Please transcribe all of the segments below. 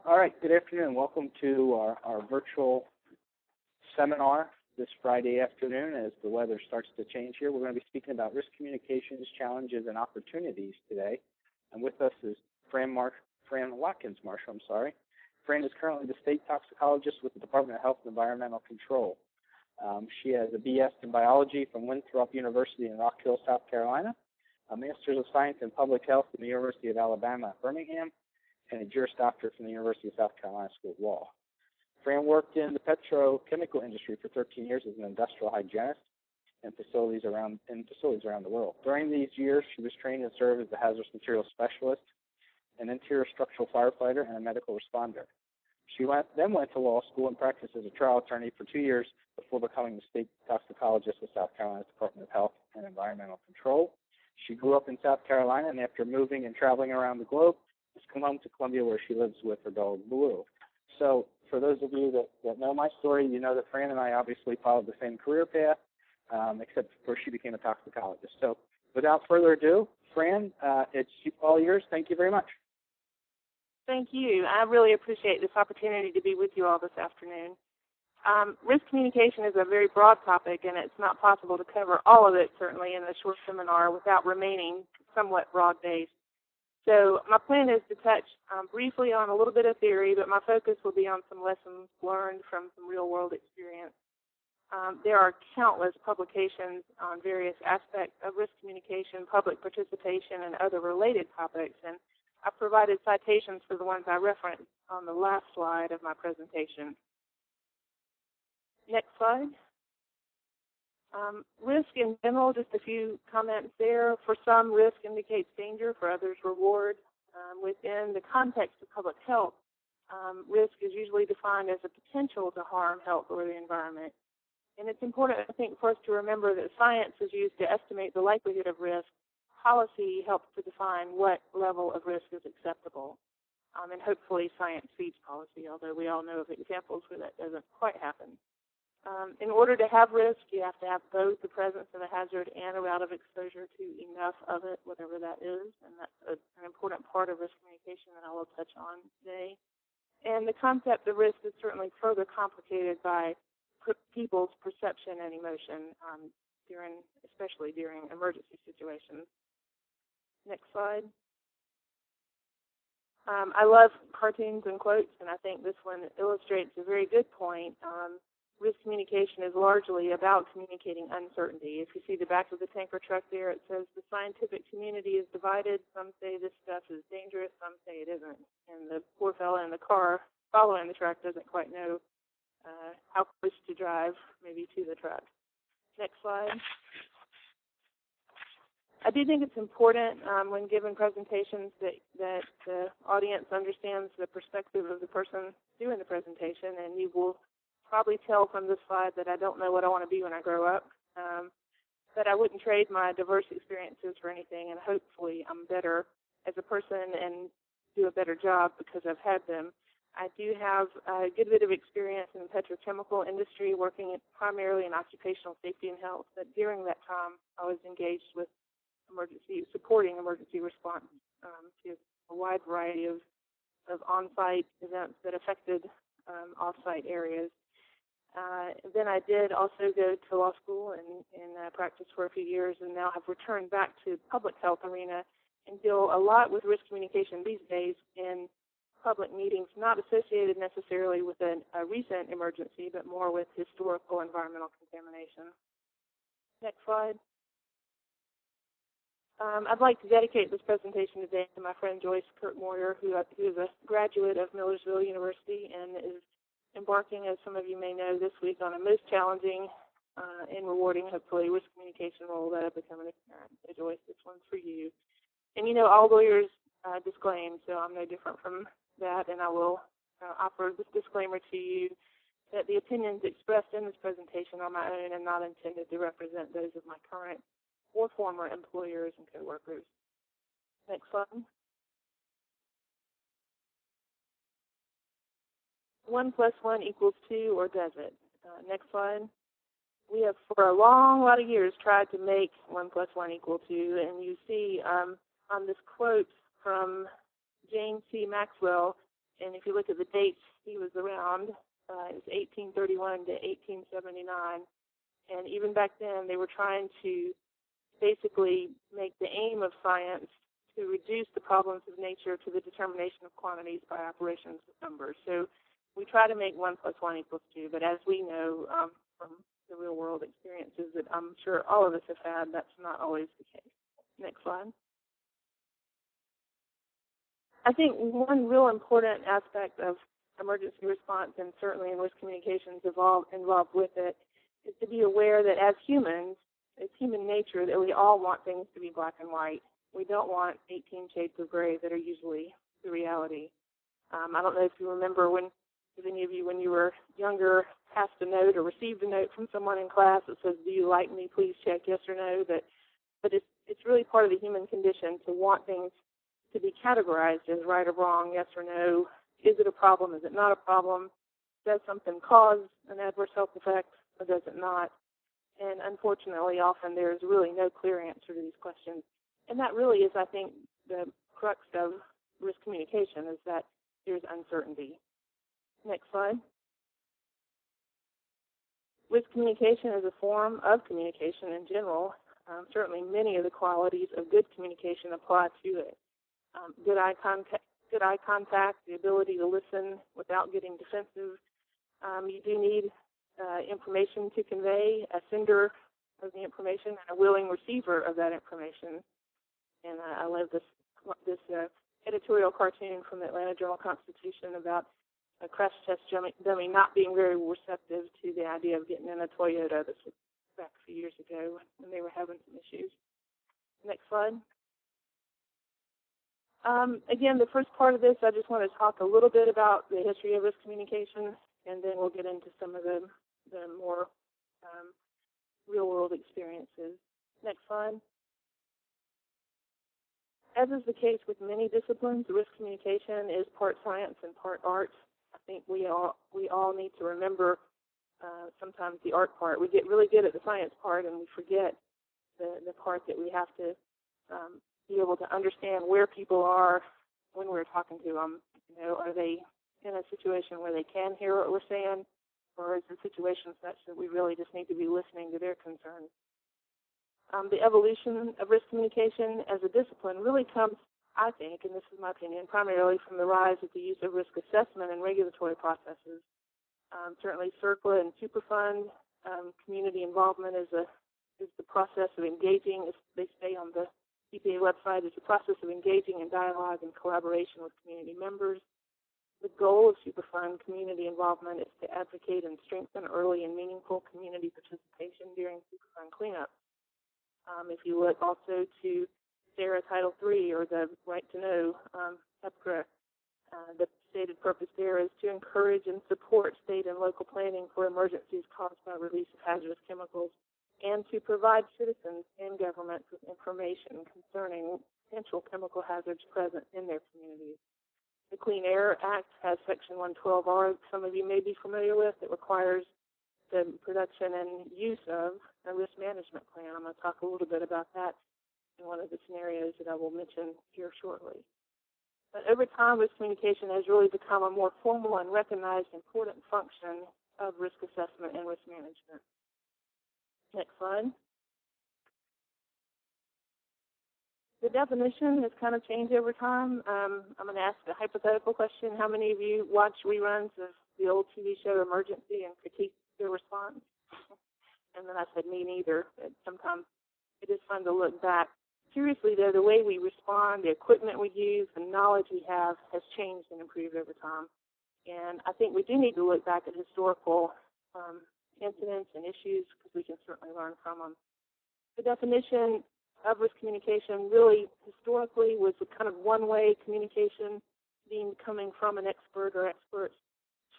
All right, good afternoon. Welcome to our virtual seminar this Friday afternoon as the weather starts to change here. We're going to be speaking about risk communications, challenges, and opportunities today. And with us is Fran Marshall. Fran is currently the state toxicologist with the Department of Health and Environmental Control. She has a BS in biology from Winthrop University in Rock Hill, South Carolina, a Master's of Science in Public Health from the University of Alabama at Birmingham, and a Juris Doctorate from the University of South Carolina School of Law. Fran worked in the petrochemical industry for 13 years as an industrial hygienist in facilities around the world. During these years, she was trained and served as a hazardous materials specialist, an interior structural firefighter, and a medical responder. She then went to law school and practiced as a trial attorney for 2 years before becoming the state toxicologist with South Carolina's Department of Health and Environmental Control. She grew up in South Carolina, and after moving and traveling around the globe, has come home to Columbia, where she lives with her dog, Blue. So for those of you that know my story, you know that Fran and I obviously followed the same career path, except for she became a toxicologist. So without further ado, Fran, it's all yours. Thank you very much. Thank you. I really appreciate this opportunity to be with you all this afternoon. Risk communication is a very broad topic, and it's not possible to cover all of it, certainly, in a short seminar without remaining somewhat broad-based. So my plan is to touch briefly on a little bit of theory, but my focus will be on some lessons learned from some real-world experience. There are countless publications on various aspects of risk communication, public participation, and other related topics, and I've provided citations for the ones I referenced on the last slide of my presentation. Next slide. Risk in general, just a few comments there. For some, risk indicates danger. For others, reward. Within the context of public health, risk is usually defined as a potential to harm health or the environment. And it's important, I think, for us to remember that science is used to estimate the likelihood of risk. Policy helps to define what level of risk is acceptable. And hopefully science feeds policy, although we all know of examples where that doesn't quite happen. In order to have risk, you have to have both the presence of a hazard and a route of exposure to enough of it, whatever that is, and that's an important part of risk communication that I will touch on today. And the concept of risk is certainly further complicated by people's perception and emotion, especially during emergency situations. Next slide. I love cartoons and quotes, and I think this one illustrates a very good point. Risk communication is largely about communicating uncertainty. If you see the back of the tanker truck there, it says the scientific community is divided. Some say this stuff is dangerous, some say it isn't. And the poor fellow in the car following the truck doesn't quite know how close to drive, maybe to the truck. Next slide. I do think it's important when given presentations that the audience understands the perspective of the person doing the presentation, and you will probably tell from this slide that I don't know what I want to be when I grow up, but I wouldn't trade my diverse experiences for anything, and hopefully I'm better as a person and do a better job because I've had them. I do have a good bit of experience in the petrochemical industry, working primarily in occupational safety and health, but during that time I was engaged with supporting emergency response to a wide variety of on-site events that affected off-site areas. Then I did also go to law school and practice for a few years, and now have returned back to public health arena and deal a lot with risk communication these days in public meetings, not associated necessarily with a recent emergency, but more with historical environmental contamination. Next slide. I'd like to dedicate this presentation today to my friend Joyce Kurt-Moyer, who is a graduate of Millersville University and is embarking, as some of you may know, this week on a most challenging and rewarding, hopefully, risk communication role that I've become an parent. So, Joyce, this one's for you. And you know, all lawyers disclaim, so I'm no different from that, and I will offer this disclaimer to you that the opinions expressed in this presentation are my own and not intended to represent those of my current or former employers and coworkers. Next slide. 1 + 1 = 2, or does it? Next slide. We have, for a lot of years, tried to make 1 + 1 = 2, and you see on this quote from Jane C. Maxwell, And if you look at the dates he was around, it was 1831 to 1879. And even back then, they were trying to basically make the aim of science to reduce the problems of nature to the determination of quantities by operations of numbers. So we try to make 1 + 1 = 2, but as we know from the real-world experiences that I'm sure all of us have had, that's not always the case. Next slide. I think one real important aspect of emergency response, and certainly in risk communications involved with it, is to be aware that as humans, it's human nature that we all want things to be black and white. We don't want 18 shades of gray that are usually the reality. I don't know if you remember if any of you, when you were younger, passed a note or received a note from someone in class that says, "Do you like me? Please check yes or no." But it's really part of the human condition to want things to be categorized as right or wrong, yes or no. Is it a problem? Is it not a problem? Does something cause an adverse health effect or does it not? And unfortunately, often there's really no clear answer to these questions. And that really is, I think, the crux of risk communication, is that there's uncertainty. Next slide. Risk communication is a form of communication in general. Certainly many of the qualities of good communication apply to it. Good eye contact, the ability to listen without getting defensive. You do need information to convey, a sender of the information and a willing receiver of that information. And I love this editorial cartoon from the Atlanta Journal-Constitution about a crash test dummy not being very receptive to the idea of getting in a Toyota. This was back a few years ago when they were having some issues. Next slide. Again, the first part of this, I just want to talk a little bit about the history of risk communication, and then we'll get into some of the more real-world experiences. Next slide. As is the case with many disciplines, risk communication is part science and part art. I think we all need to remember sometimes the art part. We get really good at the science part, and we forget the part that we have to be able to understand where people are when we're talking to them. You know, are they in a situation where they can hear what we're saying, or is the situation such that we really just need to be listening to their concerns? The evolution of risk communication as a discipline really comes, I think, and this is my opinion, primarily from the rise of the use of risk assessment and regulatory processes. Certainly CERCLA and Superfund, community involvement is the process of engaging, as they say on the EPA website, is the process of engaging in dialogue and collaboration with community members. The goal of Superfund community involvement is to advocate and strengthen early and meaningful community participation during Superfund cleanup. If you look also to SARA Title III, or the Right to Know, EPCRA, the stated purpose there is to encourage and support state and local planning for emergencies caused by release of hazardous chemicals, and to provide citizens and governments with information concerning potential chemical hazards present in their communities. The Clean Air Act has Section 112R, some of you may be familiar with, that requires the production and use of a risk management plan. I'm going to talk a little bit about that in one of the scenarios that I will mention here shortly. But over time, risk communication has really become a more formal and recognized important function of risk assessment and risk management. Next slide. The definition has kind of changed over time. I'm going to ask a hypothetical question. How many of you watch reruns of the old TV show Emergency and critique their response? And then I said, me neither. But sometimes it is fun to look back. Seriously, though, the way we respond, the equipment we use, the knowledge we have has changed and improved over time. And I think we do need to look back at historical incidents and issues, because we can certainly learn from them. The definition of risk communication really historically was a kind of one-way communication, coming from an expert or experts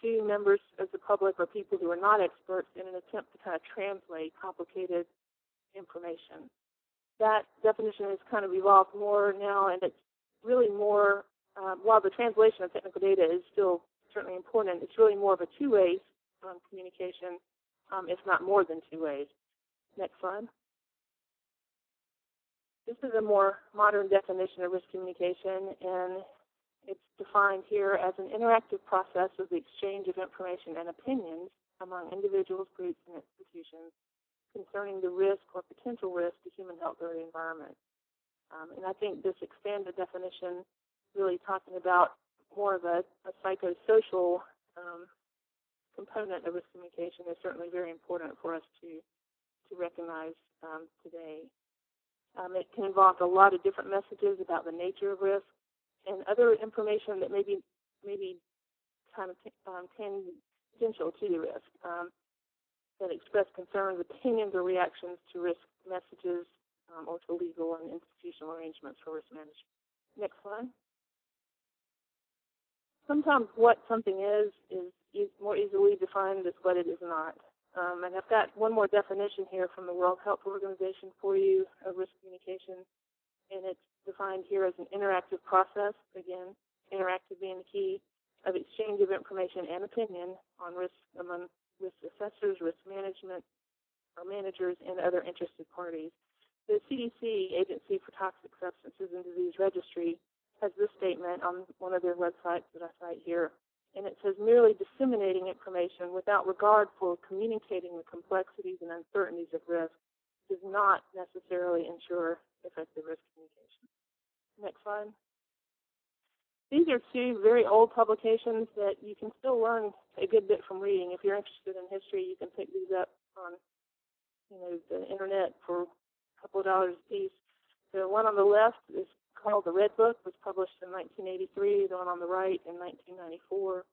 to members of the public or people who are not experts in an attempt to kind of translate complicated information. That definition has kind of evolved more now, and it's really more, while the translation of technical data is still certainly important, it's really more of a two-way communication, if not more than two ways. Next slide. This is a more modern definition of risk communication, and It's defined here as an interactive process of the exchange of information and opinions among individuals, groups, and institutions concerning the risk or potential risk to human health or the environment. And I think this expanded definition, really talking about more of a psychosocial component of risk communication, is certainly very important for us to recognize today. It can involve a lot of different messages about the nature of risk and other information that may be kind of tangential to the risk, that express concerns, opinions, or reactions to risk messages or to legal and institutional arrangements for risk management. Next slide. Sometimes what something is more easily defined as what it is not. And I've got one more definition here from the World Health Organization for you of risk communication, and it's defined here as an interactive process, again, interactive being the key, of exchange of information and opinion on risk among risk assessors, risk management, or managers, and other interested parties. The CDC, Agency for Toxic Substances and Disease Registry, has this statement on one of their websites that I cite here, and it says, merely disseminating information without regard for communicating the complexities and uncertainties of risk does not necessarily ensure effective risk communication. Next slide. These are two very old publications that you can still learn a good bit from reading. If you're interested in history, you can pick these up on the internet for a couple of dollars a piece. The one on the left is called The Red Book, was published in 1983. The one on the right in 1994.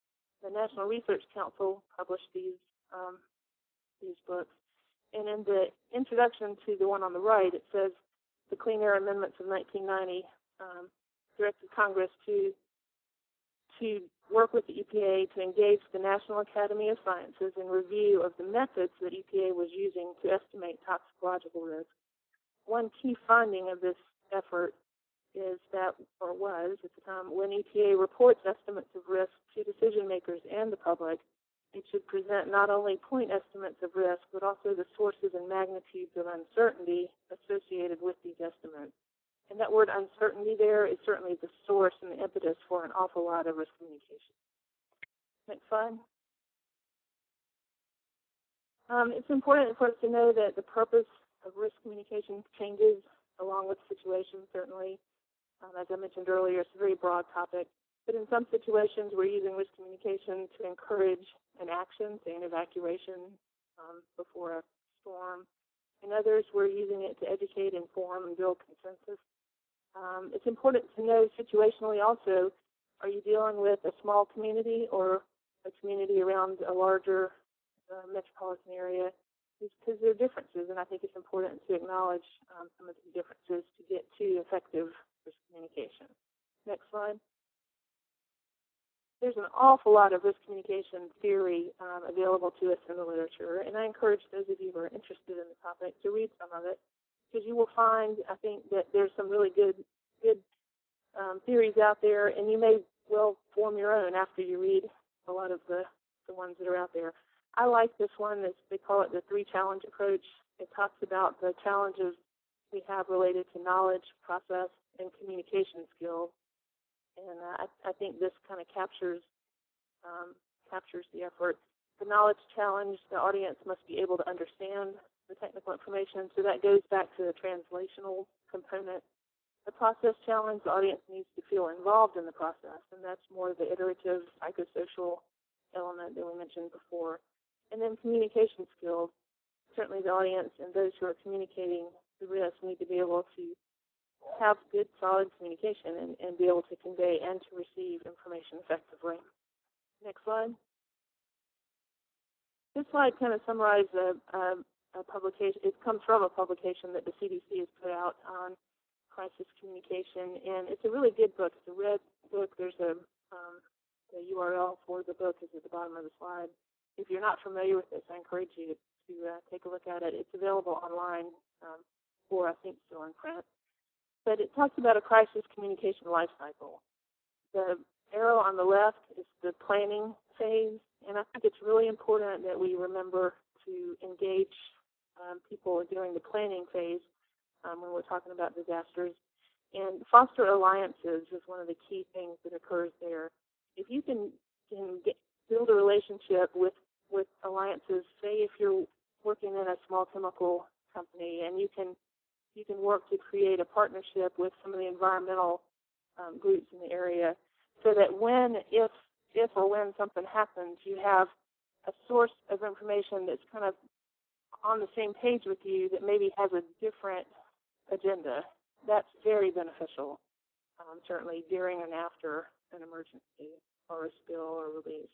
The National Research Council published these books. And in the introduction to the one on the right, it says the Clean Air Amendments of 1990 directed Congress to work with the EPA to engage the National Academy of Sciences in review of the methods that EPA was using to estimate toxicological risk. One key finding of this effort is that, or was at the time, when EPA reports estimates of risk to decision makers and the public, it should present not only point estimates of risk, but also the sources and magnitudes of uncertainty associated with these estimates. And that word uncertainty there is certainly the source and the impetus for an awful lot of risk communication. Next slide. It's important for us to know that the purpose of risk communication changes along with the situation, certainly. As I mentioned earlier, it's a very broad topic. But in some situations, we're using risk communication to encourage an action, say an evacuation before a storm. In others, we're using it to educate, inform, and build consensus. It's important to know situationally also, are you dealing with a small community or a community around a larger metropolitan area? Because there are differences, and I think it's important to acknowledge some of the differences to get to effective risk communication. Next slide. There's an awful lot of risk communication theory available to us in the literature, and I encourage those of you who are interested in the topic to read some of it, because you will find, I think, that there's some really good theories out there, and you may well form your own after you read a lot of the ones that are out there. I like this one. They call it the 3-challenge approach. It talks about the challenges we have related to knowledge, process, and communication skills. And I think this kind of captures the effort. The knowledge challenge, the audience must be able to understand the technical information, so that goes back to the translational component. The process challenge, the audience needs to feel involved in the process, and that's more the iterative psychosocial element that we mentioned before. And then communication skills. Certainly the audience and those who are communicating the risk need to be able to have good, solid communication and be able to convey and to receive information effectively. Next slide. This slide kind of summarizes a publication. It comes from a publication that the CDC has put out on crisis communication, and it's a really good book. It's a red book. There's the URL for the book is at the bottom of the slide. If you're not familiar with this, I encourage you to take a look at it. It's available online, or I think still in print. But it talks about a crisis communication life cycle. The arrow on the left is the planning phase, and I think it's really important that we remember to engage people during the planning phase when we're talking about disasters. And foster alliances is one of the key things that occurs there. If you can build a relationship with alliances, say if you're working in a small chemical company and you can work to create a partnership with some of the environmental groups in the area, so that if or when something happens, you have a source of information that's kind of on the same page with you that maybe has a different agenda. That's very beneficial, certainly during and after an emergency or a spill or release.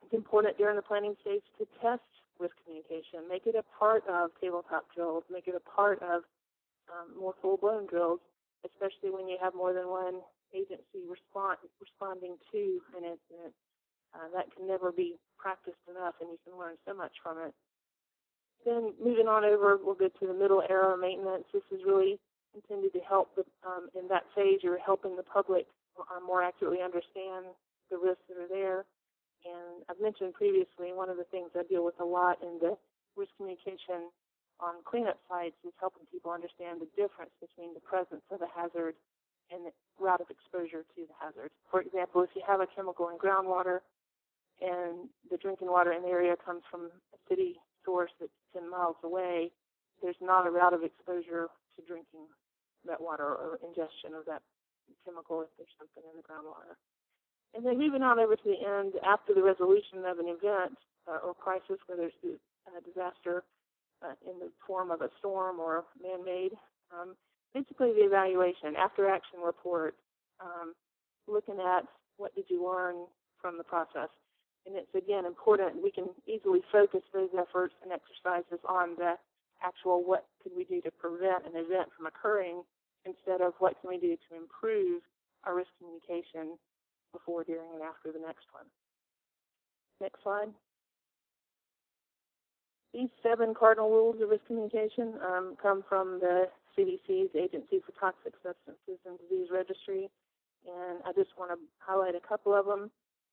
It's important during the planning stage to test risk communication. Make it a part of tabletop drills. Make it a part of more full-blown drills, especially when you have more than one agency responding to an incident. That can never be practiced enough, and you can learn so much from it. Then moving on over, we'll go to the middle era maintenance. This is really intended to help in that phase. You're helping the public more accurately understand the risks that are there. And I've mentioned previously, one of the things I deal with a lot in the risk communication on cleanup sites is helping people understand the difference between the presence of a hazard and the route of exposure to the hazard. For example, if you have a chemical in groundwater and the drinking water in the area comes from a city source that's 10 miles away, there's not a route of exposure to drinking that water or ingestion of that chemical if there's something in the groundwater. And then moving on over to the end, after the resolution of an event or crisis, whether it's a disaster in the form of a storm or man-made, basically the evaluation, after-action report, looking at what did you learn from the process. And it's, again, important. We can easily focus those efforts and exercises on the actual what could we do to prevent an event from occurring instead of what can we do to improve our risk communication before, during, and after the next one. Next slide. These 7 cardinal rules of risk communication come from the CDC's Agency for Toxic Substances and Disease Registry, and I just want to highlight a couple of them.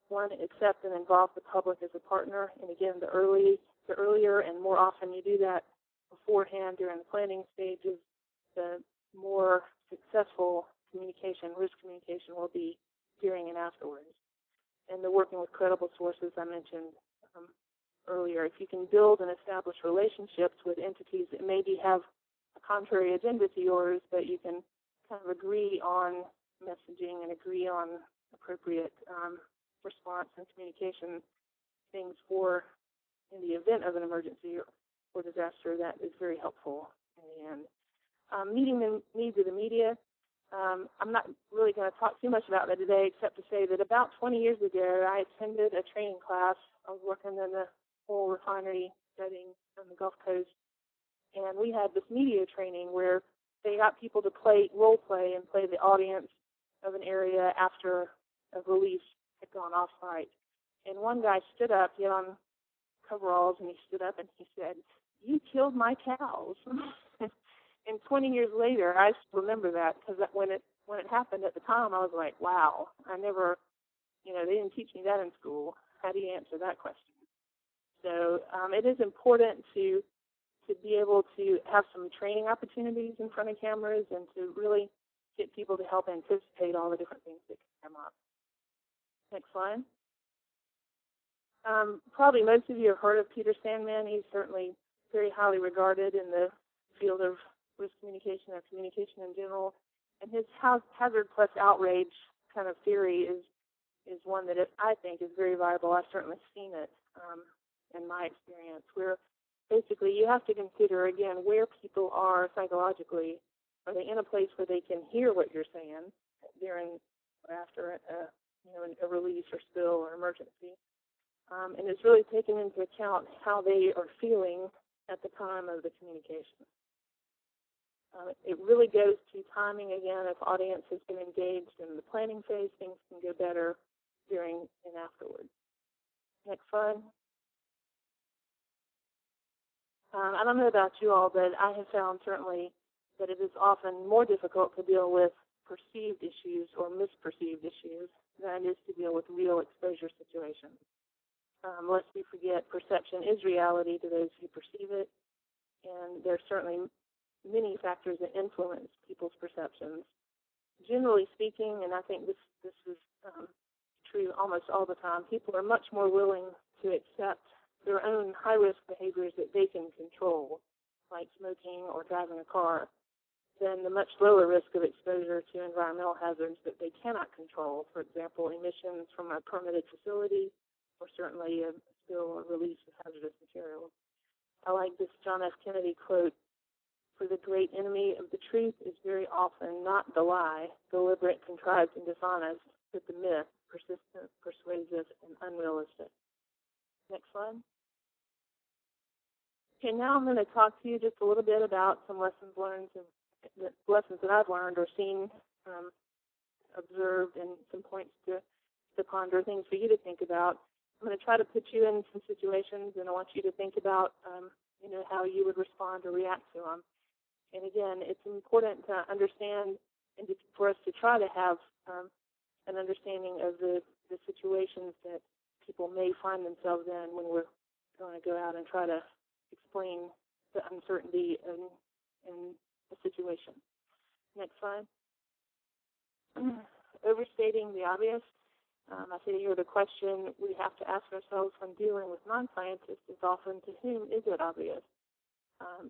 One, accept and involve the public as a partner, and again, the earlier and more often you do that beforehand during the planning stages, the more successful communication, risk communication will be during and afterwards. And the working with credible sources I mentioned earlier. If you can build and establish relationships with entities that maybe have a contrary agenda to yours, but you can kind of agree on messaging and agree on appropriate response and communication things for in the event of an emergency or disaster, that is very helpful in the end. Meeting the needs of the media. I'm not really going to talk too much about that today, except to say that about 20 years ago, I attended a training class. I was working in the oil refinery setting on the Gulf Coast, and we had this media training where they got people to role play and play the audience of an area after a release had gone off-site. And one guy stood up, he had on coveralls, and he stood up and he said, "You killed my cows." And 20 years later, I still remember that, because when it happened at the time, I was like, wow, I never, they didn't teach me that in school. How do you answer that question? So it is important to be able to have some training opportunities in front of cameras and to really get people to help anticipate all the different things that can come up. Next slide. Probably most of you have heard of Peter Sandman. He's certainly very highly regarded in the field of risk communication or communication in general. And his hazard plus outrage kind of theory is one that I think is very viable. I've certainly seen it in my experience, where basically you have to consider, again, where people are psychologically. Are they in a place where they can hear what you're saying during or after a release or spill or emergency? And it's really taken into account how they are feeling at the time of the communication. It really goes to timing again. If audience has been engaged in the planning phase, things can go better during and afterwards. Next slide. I don't know about you all, but I have found certainly that it is often more difficult to deal with perceived issues or misperceived issues than it is to deal with real exposure situations. Lest we forget, perception is reality to those who perceive it, and there's certainly many factors that influence people's perceptions. Generally speaking, and I think this is true almost all the time, people are much more willing to accept their own high-risk behaviors that they can control, like smoking or driving a car, than the much lower risk of exposure to environmental hazards that they cannot control. For example, emissions from a permitted facility, or certainly a spill or release of hazardous materials. I like this John F. Kennedy quote, "For the great enemy of the truth is very often not the lie, deliberate, contrived, and dishonest, but the myth, persistent, persuasive, and unrealistic." Next slide. Okay, now I'm going to talk to you just a little bit about some lessons learned, and lessons that I've learned or seen, observed, and some points to ponder, things for you to think about. I'm going to try to put you in some situations, and I want you to think about, how you would respond or react to them. And again, it's important to understand and for us to try to have an understanding of the situations that people may find themselves in when we're going to go out and try to explain the uncertainty in a situation. Next slide. Overstating the obvious. I say here the question we have to ask ourselves when dealing with non-scientists is often, to whom is it obvious?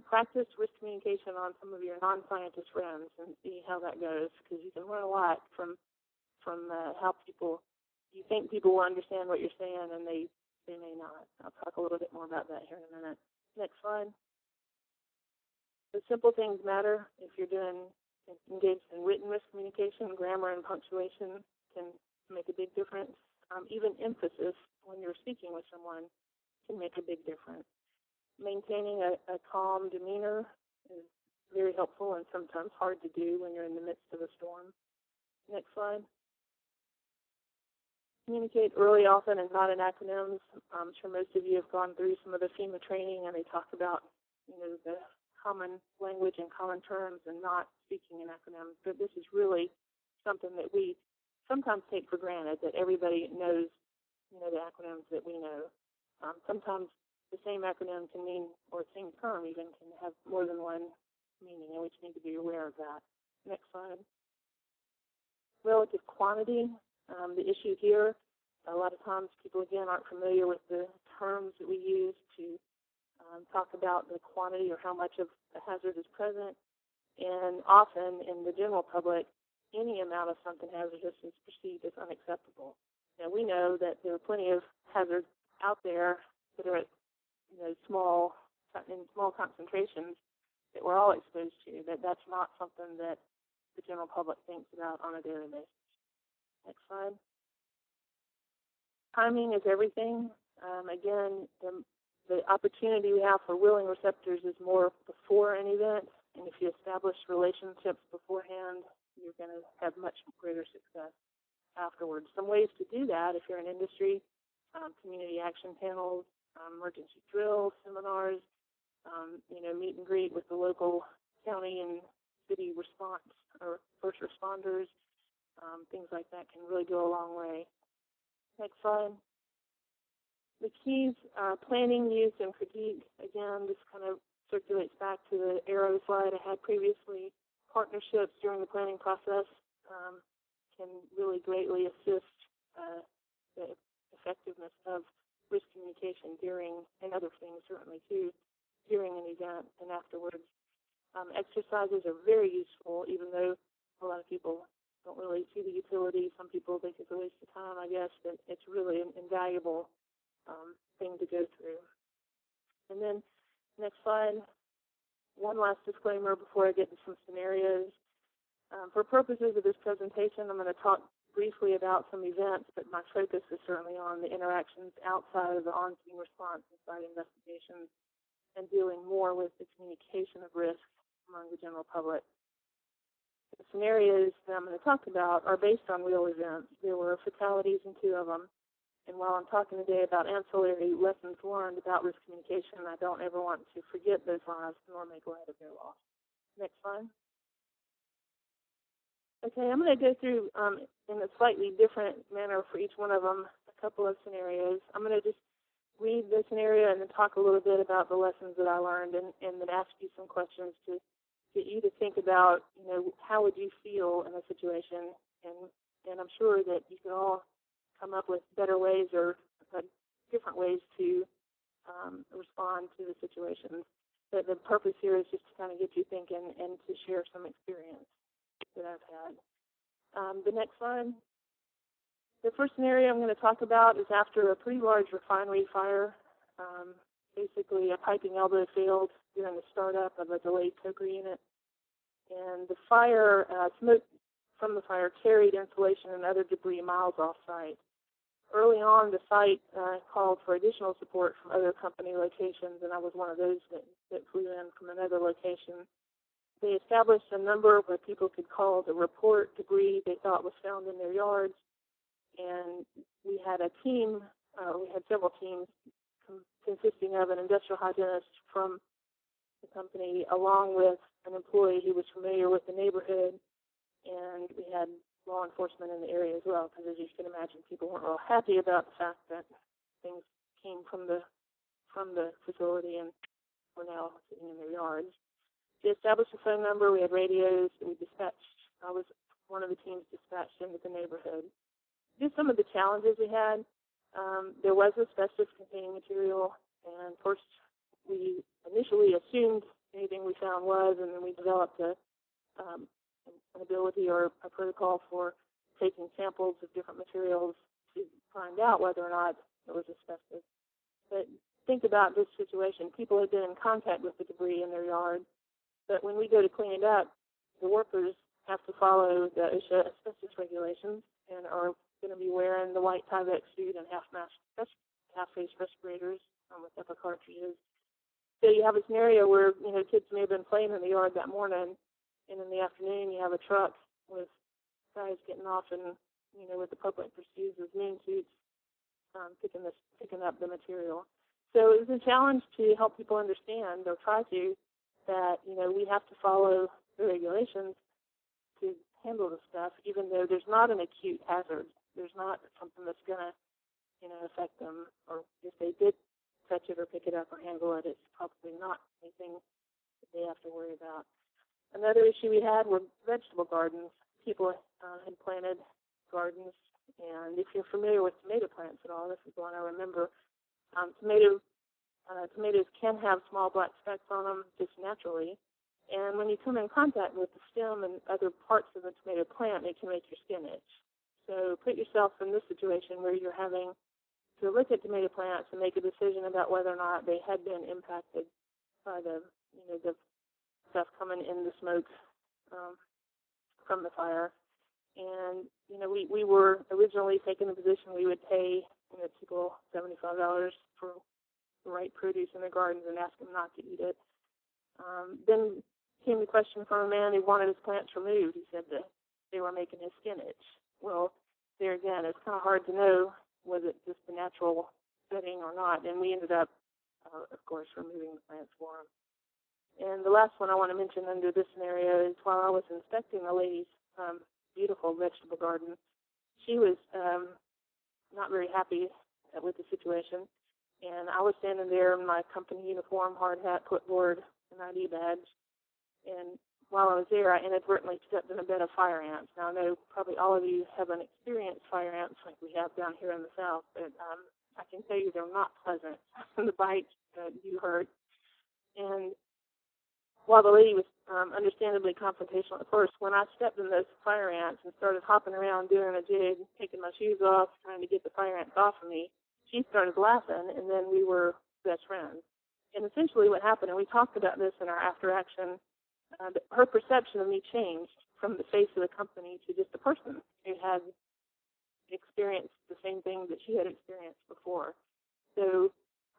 Practice risk communication on some of your non-scientist friends and see how that goes, because you can learn a lot from how you think people will understand what you're saying, and they may not. I'll talk a little bit more about that here in a minute. Next slide. The simple things matter. If you're engaged in written risk communication, grammar and punctuation can make a big difference. Even emphasis when you're speaking with someone can make a big difference. Maintaining a calm demeanor is very helpful and sometimes hard to do when you're in the midst of a storm. Next slide. Communicate early, often, and not in acronyms. I'm sure most of you have gone through some of the FEMA training, and they talk about the common language and common terms and not speaking in acronyms. But this is really something that we sometimes take for granted, that everybody knows, the acronyms that we know. Sometimes the same acronym can mean, or the same term even, can have more than one meaning, and we just need to be aware of that. Next slide. Relative quantity. The issue here, a lot of times people, again, aren't familiar with the terms that we use to talk about the quantity or how much of a hazard is present. And often in the general public, any amount of something hazardous is perceived as unacceptable. Now, we know that there are plenty of hazards out there that are at small concentrations that we're all exposed to, that's not something that the general public thinks about on a daily basis. Next slide. Timing is everything. Again, the opportunity we have for willing receptors is more before an event, and if you establish relationships beforehand, you're going to have much greater success afterwards. Some ways to do that, if you're in industry, community action panels, emergency drills, seminars, meet and greet with the local county and city response or first responders, things like that can really go a long way. Next slide. The keys, planning, use, and critique. Again, this kind of circulates back to the arrow slide I had previously. Partnerships during the planning process can really greatly assist the effectiveness of risk communication during, and other things certainly too, during an event and afterwards. Exercises are very useful, even though a lot of people don't really see the utility. Some people think it's a waste of time, I guess, but it's really an invaluable thing to go through. And then, next slide, one last disclaimer before I get into some scenarios. For purposes of this presentation, I'm going to talk briefly about some events, but my focus is certainly on the interactions outside of the on-scene response and site investigations and dealing more with the communication of risk among the general public. The scenarios that I'm going to talk about are based on real events. There were fatalities in 2 of them. And while I'm talking today about ancillary lessons learned about risk communication, I don't ever want to forget those lives nor make light of their loss. Next slide. Okay, I'm going to go through in a slightly different manner for each one of them a couple of scenarios. I'm going to just read the scenario and then talk a little bit about the lessons that I learned and then ask you some questions to get you to think about, how would you feel in a situation, and I'm sure that you can all come up with better ways or different ways to respond to the situation. But the purpose here is just to kind of get you thinking and to share some experience that I've had. The next slide. The first scenario I'm going to talk about is after a pretty large refinery fire. Basically, a piping elbow failed during the startup of a delayed coker unit. And the fire, smoke from the fire carried insulation and other debris miles off-site. Early on, the site called for additional support from other company locations, and I was one of those that flew in from another location. They established a number where people could call to report debris they thought was found in their yards, and we had a team, we had several teams consisting of an industrial hygienist from the company along with an employee who was familiar with the neighborhood, and we had law enforcement in the area as well, because as you can imagine, people weren't real happy about the fact that things came from the facility and were now sitting in their yards. We established a phone number. We had radios. We dispatched. I was one of the teams dispatched into the neighborhood. Just some of the challenges we had. There was asbestos-containing material, and first we initially assumed anything we found was, and then we developed an ability or a protocol for taking samples of different materials to find out whether or not it was asbestos. But think about this situation. People had been in contact with the debris in their yard, but when we go to clean it up, the workers have to follow the OSHA asbestos regulations and are going to be wearing the white Tyvek suit and half-face respirators with HEPA cartridges. So you have a scenario where, kids may have been playing in the yard that morning, and in the afternoon you have a truck with guys getting off and, with the public perceives as moon suits, picking up the material. So it was a challenge to help people understand, or try to, that, we have to follow the regulations to handle the stuff, even though there's not an acute hazard. There's not something that's going to, affect them, or if they did touch it or pick it up or handle it, it's probably not anything that they have to worry about. Another issue we had were vegetable gardens. People had planted gardens, and if you're familiar with tomato plants at all, this is one I remember. Tomatoes can have small black specks on them just naturally, and when you come in contact with the stem and other parts of the tomato plant, it can make your skin itch. So put yourself in this situation where you're having to look at tomato plants and make a decision about whether or not they had been impacted by the stuff coming in the smoke from the fire. And, we were originally taking the position we would pay, people $75 for the right produce in their gardens and ask them not to eat it. Then came the question from a man who wanted his plants removed. He said that they were making his skin itch. Well, there again, it's kind of hard to know was it just the natural setting or not. And we ended up, of course, removing the plants for him. And the last one I want to mention under this scenario is while I was inspecting the lady's beautiful vegetable garden, she was not very happy with the situation. And I was standing there in my company uniform, hard hat, clipboard, and ID badge. And while I was there, I inadvertently stepped in a bed of fire ants. Now, I know probably all of you haven't experienced fire ants like we have down here in the South, but I can tell you they're not pleasant. The bites that you heard. And while the lady was understandably confrontational at first, when I stepped in those fire ants and started hopping around doing a jig, taking my shoes off, trying to get the fire ants off of me, she started laughing, and then we were best friends. And essentially what happened, and we talked about this in our after-action, her perception of me changed from the face of the company to just a person who had experienced the same thing that she had experienced before. So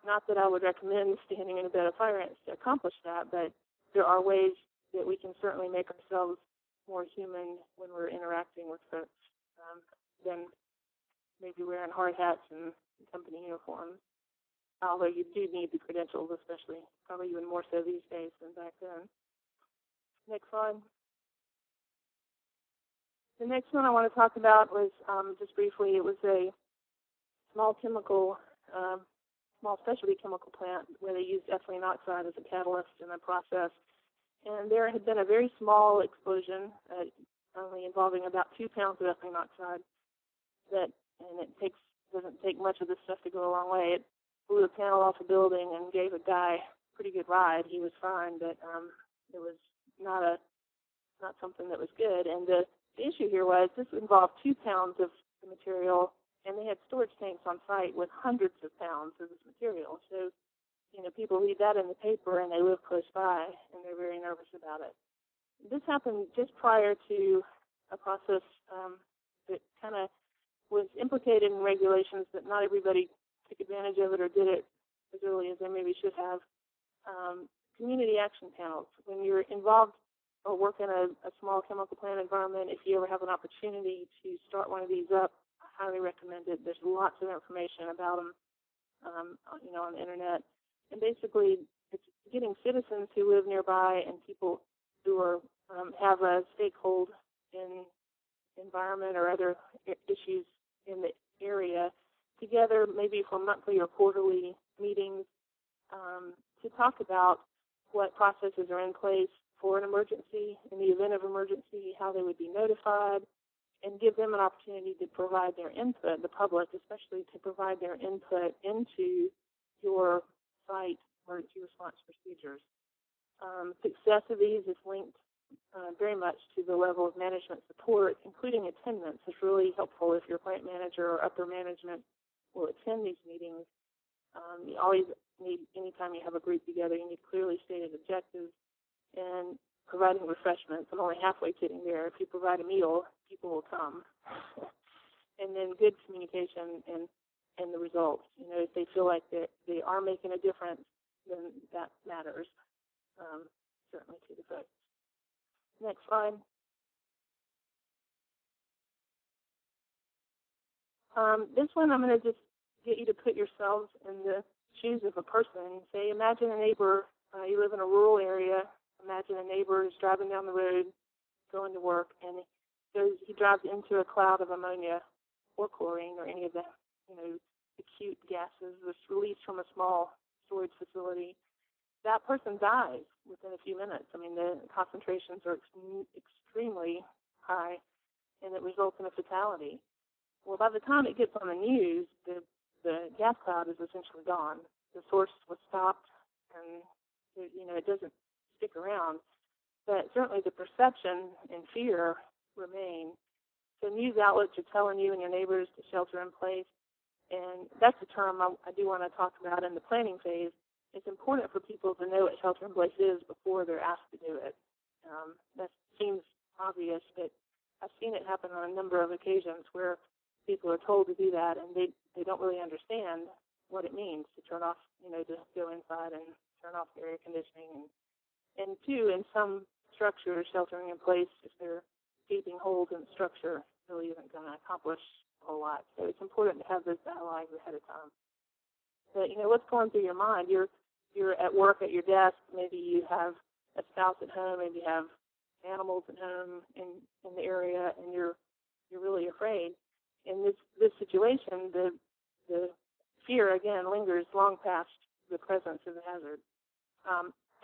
not that I would recommend standing in a bed of fire ants to accomplish that, but there are ways that we can certainly make ourselves more human when we're interacting with folks than maybe wearing hard hats and company uniforms, although you do need the credentials, especially, probably even more so these days than back then. Next slide. The next one I want to talk about was, just briefly, it was a small specialty chemical plant where they used ethylene oxide as a catalyst in a process And there had been a very small explosion, only involving about 2 pounds of ethylene oxide. And it doesn't take much of this stuff to go a long way. It blew a panel off a building and gave a guy a pretty good ride. He was fine, but it was not something that was good. And the issue here was this involved 2 pounds of the material, and they had storage tanks on site with hundreds of pounds of this material. So, people read that in the paper and they live close by and they're very nervous about it. This happened just prior to a process that kind of was implicated in regulations that not everybody took advantage of it or did it as early as they maybe should have. Community action panels. When you're involved or work in a small chemical plant environment, if you ever have an opportunity to start one of these up, I highly recommend it. There's lots of information about them, on the internet. And basically, it's getting citizens who live nearby and people who are have a stakehold in environment or other issues in the area together, maybe for monthly or quarterly meetings, to talk about what processes are in place for an emergency, in the event of emergency, how they would be notified, and give them an opportunity to provide their input, the public especially, to provide their input into your site emergency response procedures. Success of these is linked very much to the level of management support, including attendance. It's really helpful if your plant manager or upper management will attend these meetings. You always need, anytime you have a group together, you need clearly stated objectives and providing refreshments. I'm only halfway kidding there. If you provide a meal, people will come. And then good communication and the results. If they feel like they are making a difference, then that matters, certainly to the folks. Next slide. This one, I'm going to just get you to put yourselves in the shoes of a person. Say, imagine a neighbor, you live in a rural area, imagine a neighbor is driving down the road, going to work, and he drives into a cloud of ammonia or chlorine or any of the, acute gases that's released from a small storage facility. That person dies within a few minutes. I mean, the concentrations are extremely high, and it results in a fatality. Well, by the time it gets on the news, the gas cloud is essentially gone. The source was stopped, and it doesn't stick around. But certainly the perception and fear remain. So news outlets are telling you and your neighbors to shelter in place, and that's a term I do want to talk about in the planning phase. It's important for people to know what shelter in place is before they're asked to do it. That seems obvious, but I've seen it happen on a number of occasions where people are told to do that, and they don't really understand what it means to turn off, to go inside and turn off the air conditioning. And two, in some structures, sheltering in place, if they're gaping holes in the structure, really isn't going to accomplish a whole lot. So it's important to have those dialogues ahead of time. But, what's going through your mind? You're at work at your desk. Maybe you have a spouse at home. Maybe you have animals at home in the area, and you're really afraid. In this situation, the fear, again, lingers long past the presence of the hazard.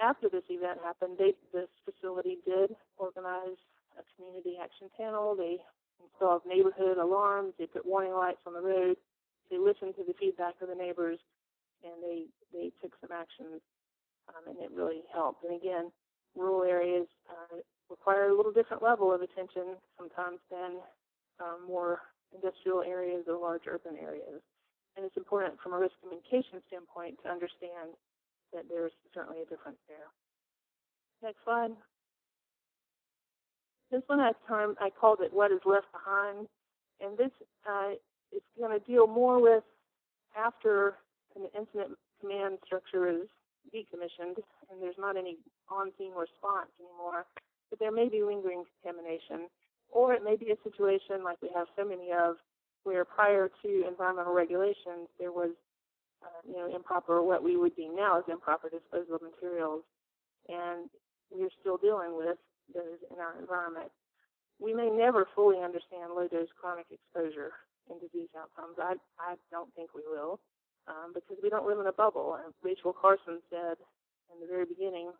After this event happened, this facility did organize a community action panel. They installed neighborhood alarms. They put warning lights on the road. They listened to the feedback of the neighbors, and they took some action, and it really helped. And again, rural areas require a little different level of attention sometimes than more industrial areas or large urban areas. And it's important from a risk communication standpoint to understand that there's certainly a difference there. Next slide. This one I called it What is Left Behind. And this is going to deal more with after an incident command structure is decommissioned and there's not any on-scene response anymore, but there may be lingering contamination. Or it may be a situation like we have so many of where prior to environmental regulations there was improper, what we would deem now as improper disposal of materials, and we're still dealing with those in our environment. We may never fully understand low-dose chronic exposure and disease outcomes. I don't think we will, because we don't live in a bubble. Rachel Carson said in the very beginning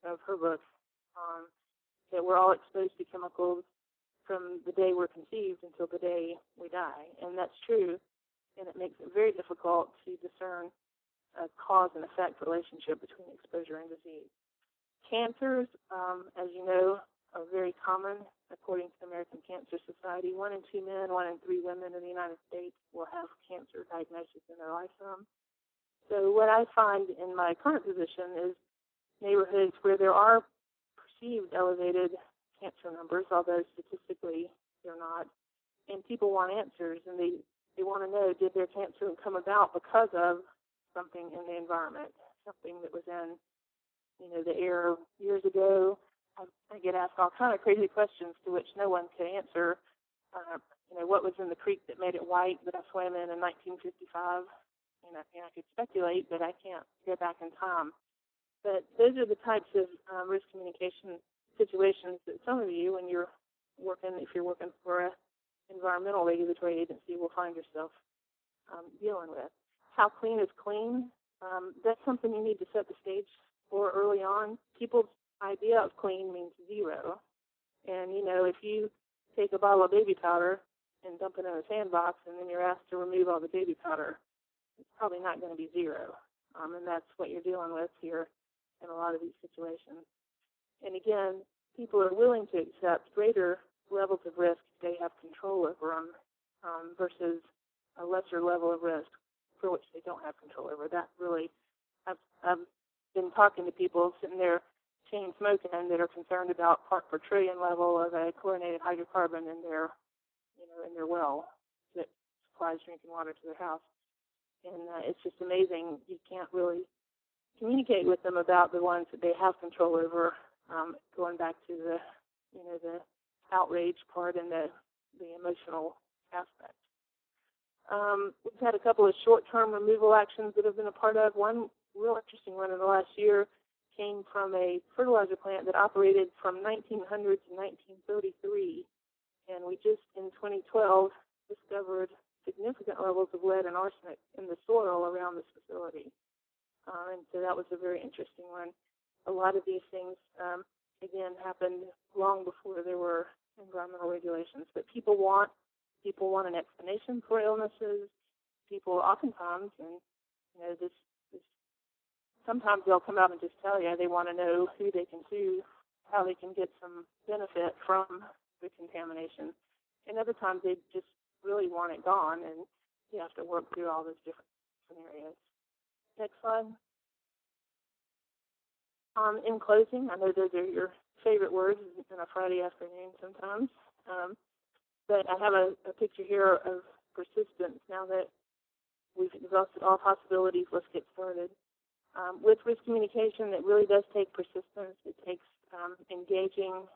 of her book, that we're all exposed to chemicals from the day we're conceived until the day we die. And that's true, and it makes it very difficult to discern a cause and effect relationship between exposure and disease. Cancers, as you know, are very common. According to the American Cancer Society, 1 in 2 men, 1 in 3 women in the United States will have cancer diagnosis in their lifetime. So what I find in my current position is neighborhoods where there are perceived elevated cancer numbers, although statistically they're not, and people want answers, and they want to know, did their cancer come about because of something in the environment, something that was in, the air years ago. I get asked all kind of crazy questions to which no one can answer. What was in the creek that made it white that I swam in 1955? And I could speculate, but I can't go back in time. But those are the types of risk communication situations that some of you, when you're working, if you're working for an environmental regulatory agency, will find yourself dealing with. How clean is clean? That's something you need to set the stage for early on. People's idea of clean means zero. And, if you take a bottle of baby powder and dump it in a sandbox and then you're asked to remove all the baby powder, it's probably not going to be zero. And that's what you're dealing with here in a lot of these situations. And again, people are willing to accept greater levels of risk if they have control over them versus a lesser level of risk for which they don't have control over. That really, I've been talking to people sitting there chain smoking that are concerned about part per trillion level of a chlorinated hydrocarbon in their well that supplies drinking water to their house. And it's just amazing. You can't really communicate with them about the ones that they have control over, going back to the outrage part and the emotional aspect. We've had a couple of short-term removal actions that have been a part of. One real interesting one in the last year came from a fertilizer plant that operated from 1900 to 1933, and we just in 2012 discovered significant levels of lead and arsenic in the soil around this facility. And so that was a very interesting one. A lot of these things, again, happened long before there were environmental regulations. But people want an explanation for illnesses. People oftentimes, and this sometimes they'll come out and just tell you they want to know who they can sue, how they can get some benefit from the contamination. And other times they just really want it gone, and you have to work through all those different scenarios. Next slide. In closing, I know those are your favorite words on a Friday afternoon sometimes, but I have a picture here of persistence. Now that we've exhausted all possibilities, let's get started. With risk communication, it really does take persistence. It takes engaging,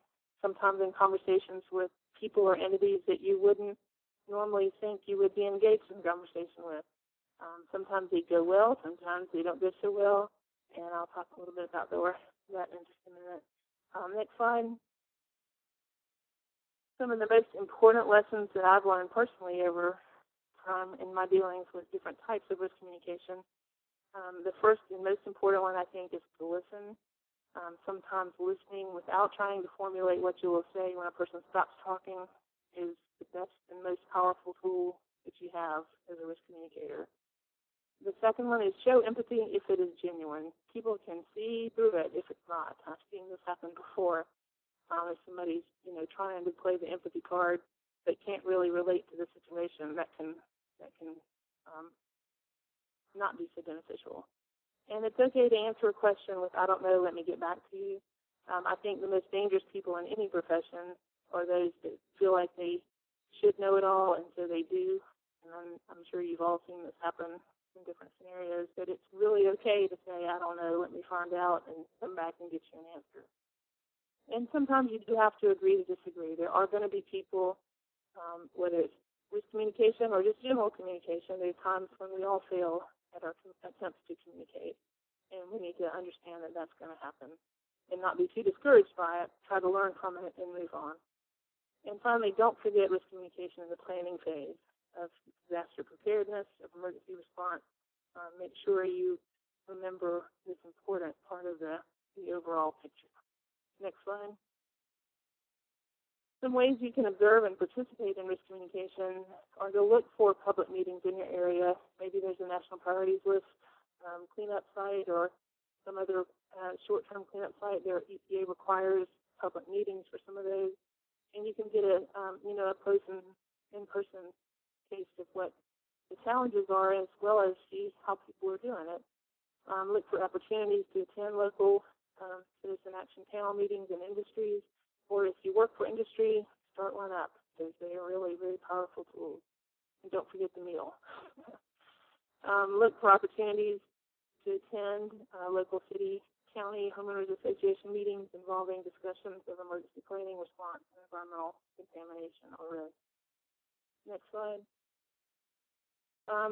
sometimes in conversations with people or entities that you wouldn't normally think you would be engaged in conversation with. Sometimes they go well, sometimes they don't go so well, and I'll talk a little bit about that in just a minute. Next slide. Some of the most important lessons that I've learned personally over in my dealings with different types of risk communication. The first and most important one, I think, is to listen. Sometimes listening without trying to formulate what you will say when a person stops talking is the best and most powerful tool that you have as a risk communicator. The second one is show empathy if it is genuine. People can see through it if it's not. I've seen this happen before. If somebody's, trying to play the empathy card but can't really relate to the situation, that can not be so beneficial. And it's okay to answer a question with, I don't know, let me get back to you. I think the most dangerous people in any profession are those that feel like they should know it all, and so they do. And I'm sure you've all seen this happen in different scenarios, but it's really okay to say, I don't know, let me find out, and come back and get you an answer. And sometimes you do have to agree to disagree. There are going to be people, whether it's risk communication or just general communication, there are times when we all fail at our attempts to communicate. And we need to understand that that's going to happen and not be too discouraged by it. Try to learn from it and move on. And finally, don't forget risk communication in the planning phase of disaster preparedness, of emergency response. Make sure you remember this important part of the overall picture. Next slide. Some ways you can observe and participate in risk communication are to look for public meetings in your area. Maybe there's a national priorities list cleanup site or some other short-term cleanup site. Their EPA requires public meetings for some of those, and you can get a up close and in-person taste of what the challenges are, as well as see how people are doing it. Look for opportunities to attend local citizen action panel meetings in industries, or if you work for industry, start one up, because they are really very powerful tools. And don't forget the meal. Look for opportunities to attend local city, county, homeowners association meetings involving discussions of emergency planning, response, and environmental contamination or risk. Next slide.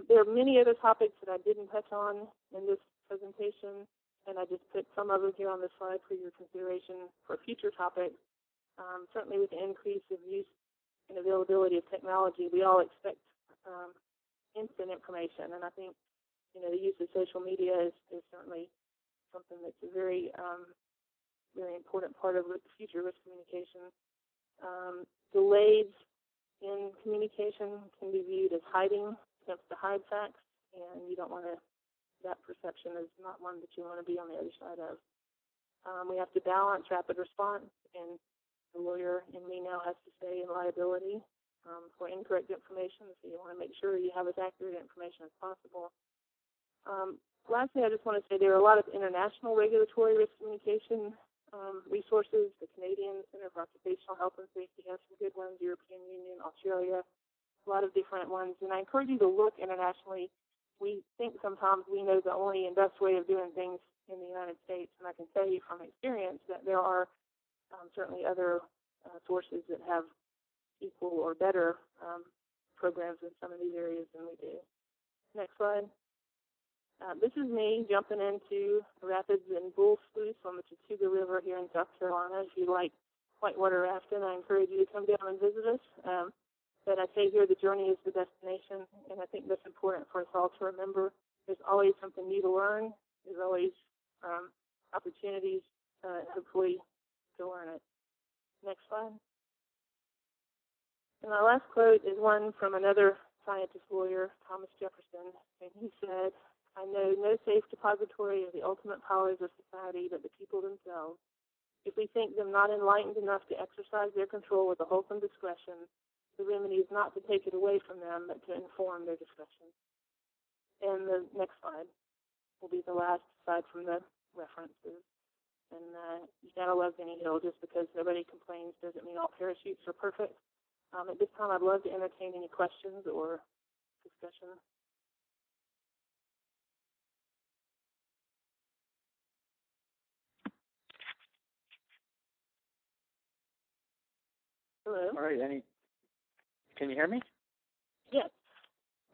There are many other topics that I didn't touch on in this presentation, and I just put some of them here on the slide for your consideration for future topics. Certainly with the increase of use and availability of technology, we all expect instant information, and I think the use of social media is certainly something that's a very, very important part of future risk communication. Delays in communication can be viewed as hiding, attempts to hide facts, and you don't want to, that perception is not one that you want to be on the other side of. We have to balance rapid response, and the lawyer in me now has to say in liability for incorrect information, so you want to make sure you have as accurate information as possible. Lastly, I just want to say there are a lot of international regulatory risk communication resources. The Canadian Center for Occupational Health and Safety has some good ones, European Union, Australia, a lot of different ones. And I encourage you to look internationally. We think sometimes we know the only and best way of doing things in the United States, and I can tell you from experience that there are certainly other sources that have equal or better programs in some of these areas than we do. Next slide. This is me jumping into rapids and bull sluice on the Chattooga River here in South Carolina. If you like whitewater rafting, I encourage you to come down and visit us. But I say here the journey is the destination, and I think that's important for us all to remember. There's always something new to learn. There's always opportunities, hopefully, to learn it. Next slide. And my last quote is one from another scientist lawyer, Thomas Jefferson, and he said, "I know no safe depository of the ultimate powers of society but the people themselves. If we think them not enlightened enough to exercise their control with a wholesome discretion, the remedy is not to take it away from them, but to inform their discretion." And the next slide will be the last slide from the references. And you gotta love Benny Hill. Just because nobody complains doesn't mean all parachutes are perfect. At this time, I'd love to entertain any questions or discussion. Hello. All right. Can you hear me? Yes.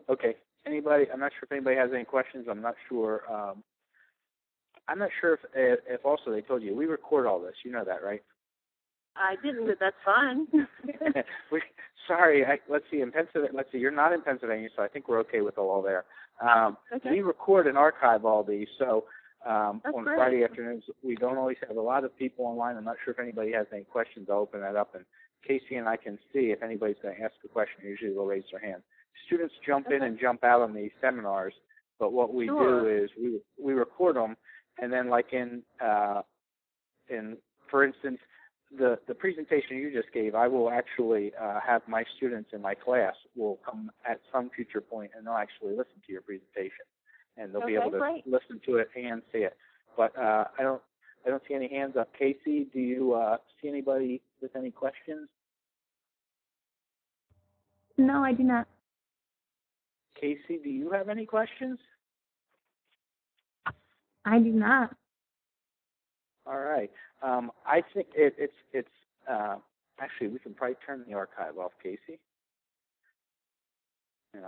Okay. Anybody? I'm not sure if anybody has any questions. I'm not sure. I'm not sure if also they told you we record all this. You know that, right? I didn't, but that's fine. Sorry. Let's see. In Pennsylvania, you're not in Pennsylvania, so I think we're okay with all there. Okay. We record and archive all these, so on great. Friday afternoons we don't always have a lot of people online. I'm not sure if anybody has any questions. I'll open that up, and Casey and I can see if anybody's going to ask a question. Usually they'll raise their hand. Students jump in and jump out on these seminars, but what we do is we record them, and then like in for instance, the presentation you just gave, I will actually have my students in my class will come at some future point, and they'll actually listen to your presentation, and they'll be able to listen to it and see it. But I don't see any hands up. Casey, do you see anybody with any questions? No, I do not. Casey, do you have any questions? I do not. All right. I think it's actually we can probably turn the archive off, Casey. And